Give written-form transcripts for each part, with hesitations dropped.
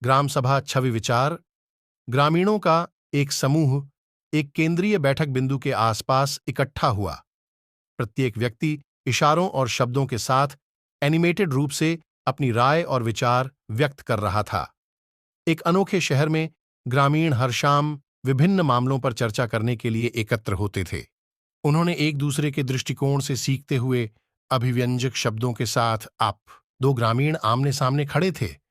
ग्राम सभा छवि विचार। ग्रामीणों का एक समूह एक केंद्रीय बैठक बिंदु के आसपास इकट्ठा हुआ। प्रत्येक व्यक्ति इशारों और शब्दों के साथ एनिमेटेड रूप से अपनी राय और विचार व्यक्त कर रहा था। एक अनोखे शहर में ग्रामीण हर शाम विभिन्न मामलों पर चर्चा करने के लिए एकत्र होते थे। उन्होंने एक दूसरे के दृष्टिकोण से सीखते हुए अभिव्यंजक शब्दों के साथ आप दो ग्रामीण आमने सामने खड़े थे,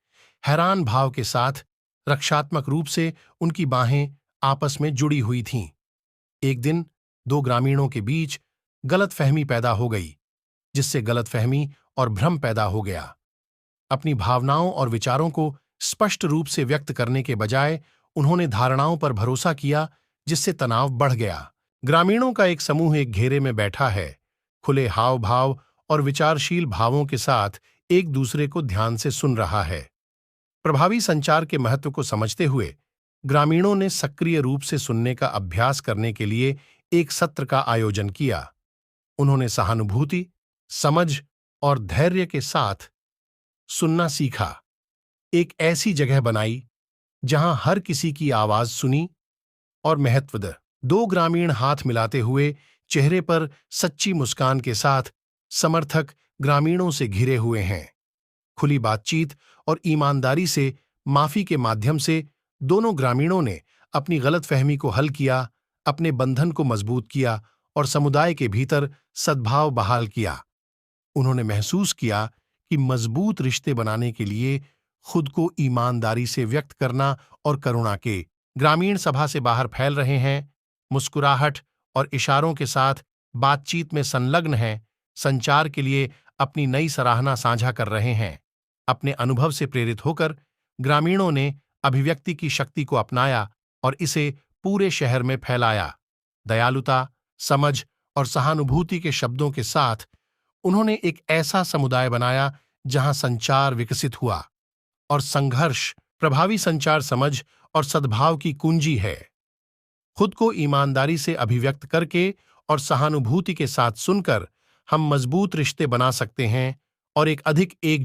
हैरान भाव के साथ। रक्षात्मक रूप से उनकी बाहें आपस में जुड़ी हुई थीं। एक दिन दो ग्रामीणों के बीच गलतफहमी पैदा हो गई, जिससे गलतफहमी और भ्रम पैदा हो गया। अपनी भावनाओं और विचारों को स्पष्ट रूप से व्यक्त करने के बजाय उन्होंने धारणाओं पर भरोसा किया, जिससे तनाव बढ़ गया। ग्रामीणों का एक समूह एक घेरे में बैठा है, खुले हाव भाव और विचारशील भावों के साथ एक दूसरे को ध्यान से सुन रहा है। प्रभावी संचार के महत्व को समझते हुए ग्रामीणों ने सक्रिय रूप से सुनने का अभ्यास करने के लिए एक सत्र का आयोजन किया। उन्होंने सहानुभूति, समझ और धैर्य के साथ सुनना सीखा। एक ऐसी जगह बनाई जहां हर किसी की आवाज सुनी और महत्व द। दो ग्रामीण हाथ मिलाते हुए चेहरे पर सच्ची मुस्कान के साथ समर्थक ग्रामीणों से घिरे हुए हैं। खुली बातचीत और ईमानदारी से माफी के माध्यम से दोनों ग्रामीणों ने अपनी गलतफहमी को हल किया, अपने बंधन को मजबूत किया और समुदाय के भीतर सद्भाव बहाल किया। उन्होंने महसूस किया कि मजबूत रिश्ते बनाने के लिए खुद को ईमानदारी से व्यक्त करना और करुणा के। ग्रामीण सभा से बाहर फैल रहे हैं, मुस्कुराहट और इशारों के साथ बातचीत में संलग्न हैं, संचार के लिए अपनी नई सराहना साझा कर रहे हैं। अपने अनुभव से प्रेरित होकर ग्रामीणों ने अभिव्यक्ति की शक्ति को अपनाया और इसे पूरे शहर में फैलाया। दयालुता, समझ और सहानुभूति के शब्दों के साथ उन्होंने एक ऐसा समुदाय बनाया जहां संचार विकसित हुआ और संघर्ष। प्रभावी संचार समझ और सद्भाव की कुंजी है। खुद को ईमानदारी से अभिव्यक्त करके और सहानुभूति के साथ सुनकर हम मजबूत रिश्ते बना सकते हैं और एक अधिक एक